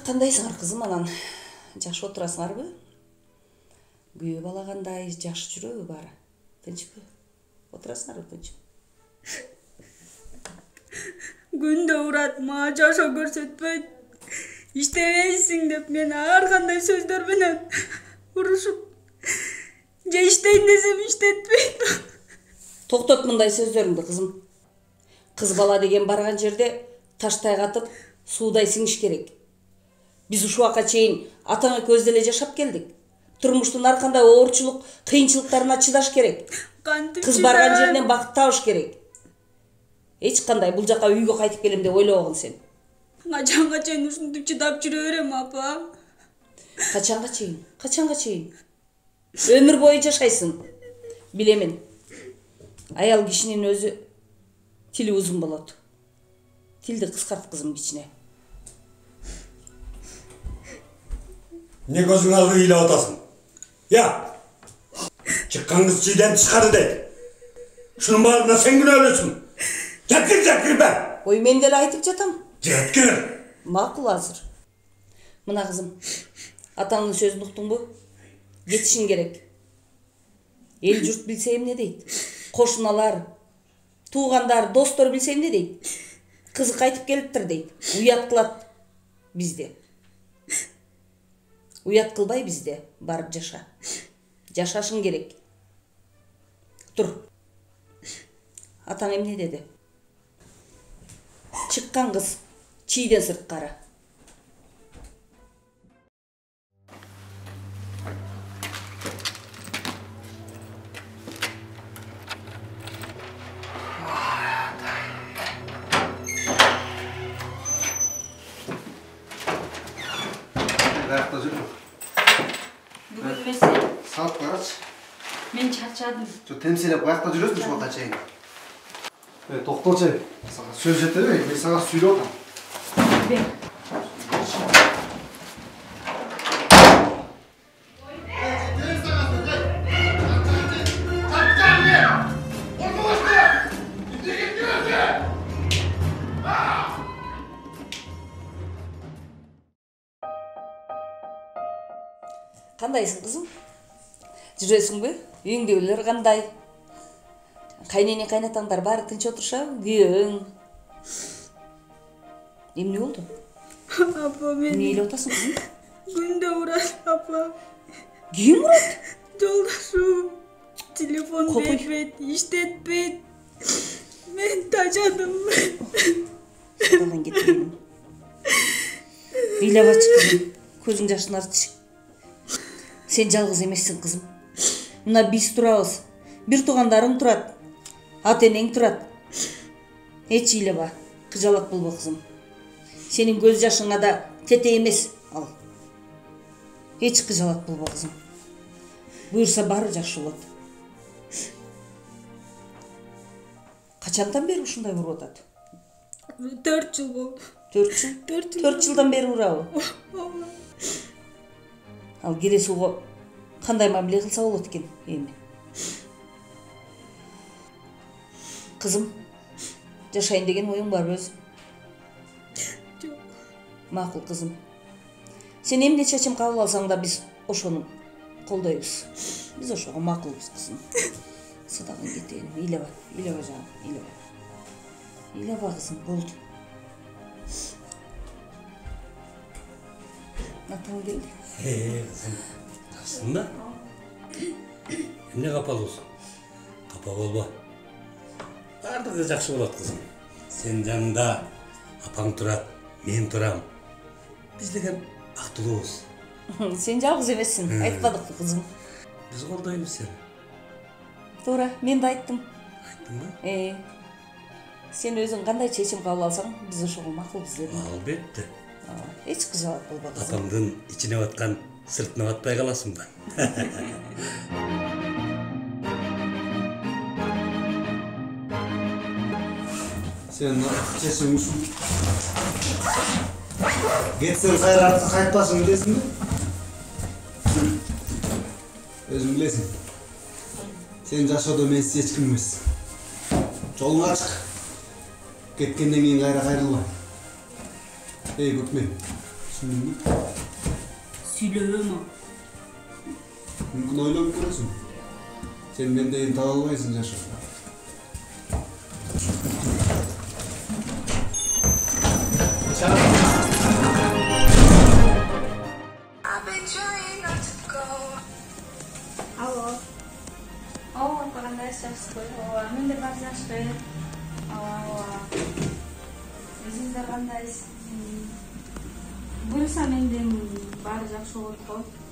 Кандайсыңар кызым, анан жакшы отурасыңарбы? Күйөө бала кандай, жакшы жүрөбү баары? Тынчпы? Отурасыңарбы тынч? Күндө урат, мага жашоо көрсөтпөйт. Иштебейсиң деп мени ар кандай сөздөр менен урушуп. Же иштейин десем иштетпейт. Токтот мындай сөздөрүңдү кызым. Кыз бала деген барган жерде таштай катып, суудай сиңиш керек. Биз ушул убакка чейин атаңа көздө эле жашап келдик. Турмуштун ар кандай оорчулук, кыйынчылыктарына чыдаш керек. Кыз барган жеринен бакыт табыш керек. Эч кандай бул жака үйгө кайтып келем деп ойлобогун сен. Качанга чейин ушинтип чыдап жүрө берем, апа? Качанга чейин? Качанга чейин? Өмүр бою жашайсың. Билемин. Аял кишинин өзү тили узун болот. Тилди кыскарт кызым кичине. Не көзүң алды ыйлап атасың? Я! Чыккан кыз чийден тышкары дейт. Шунун баарына сен күнөөлүүсүң. Жеткир бе! Ой, мен деле айтып жатам. Жеткир! Макул азыр. Мына кызым, атаңдын сөзүн уктуңбу? Кетишиң керек. Эл журт билсе эмне дейт? Кошуналар, туугандар, достор билсе эмне дейт? Кызы кайтып келиптир дейт. Уят кылат бизде. Уят кылбай бизде, барып жаша. Жашашың керек. Тур. Атаң эмне деди? Чыккан кыз чийден сырткары. Ayakta жүрүп. Бүгүн эмесе. Саат карачы. Мен чарчадым. Жо темселеп аякта жүрөсүң ушул убакка чейин. Токточу. Сага сөз жетеби? Мен сага сүйлөп атам. Бер. Кандайсың кызым? Жүрөсүңбү? Үйүңдөгүлөр кандай? Кайнене кайнатаңдар баары тынч отурушабы? Күйөөң? Эмне болду? Апа, мен Эмне ыйлап атасың кызым? күндө урат, апа. Ким урат? Жолдошум телефон бербейт, иштетпейт. Мен тажадым. Садаган кетпейм. Ыйлабачы кызым. Көзүң жашын артчы. Сен жалгыз эмессиң кызым. Мына биз турабыз. Бир туугандарың турат. Ата-энең турат. Эч ыйлаба, кыжалак болбо кызым. Сенин көз жашыңа да тете эмес ал. Эч кыжалак болбо кызым. Буюрса баары жакшы болот. Качандан бери ушундай уруп атат? 4 жыл болду. 4 жыл? 4 жылдан бери урабы? Ал келесі уго кандай мамиле кылса болот экен эми? Кызым, жашайын деген оюң барбы өзү? Жок. Макул кызым. Сен эмне чечим кабыл алсаң да биз ошону колдойбуз. Биз ошого макулбуз кызым. Садаган кетейин. Ыйлаба, жаным, ыйлаба. Ыйлаба кызым, болду. Атаң келди. Кызым, жакшысың да? Эмне капалуусуң? Капа болбо. Бардыгы жакшы болот кызым. Сен жаныңда апаң турат, мен турам. Биз деген бактылуубуз. Сен жалгыз эмессиң, айтпадыкпы кызым? Биз колдойбуз сени. Туура, мен да айттым. Айттыңбы? Сен өзүң кандай чечим кабыл алсаң, биз ошого макулбуз дедим. Албетте. Эч кыжалак болбо кызым. Апаңдын ичине баткан сыртына батпай каласың да. Сен чечим ушул. Кетсең кайра кайтпашың билесиң да? Өзүң билесиң. Сен жашоодо менсиз эч ким эмес. Жолуң ачык. Кеткенден кийин кайра кайрылба. Көкмен. Түсіндіңбі? Сүйлөбөм апа. Мүмкін ойлап көресің. Сен мендейін таба албайсың жашап. Алло. Ооба, кандайсыз, жакшысызбы? Ооба, мен де бар жакшы. Ооба. Өзүңүздөр кандайсыз? Буюрса менден баары жакшы болот го.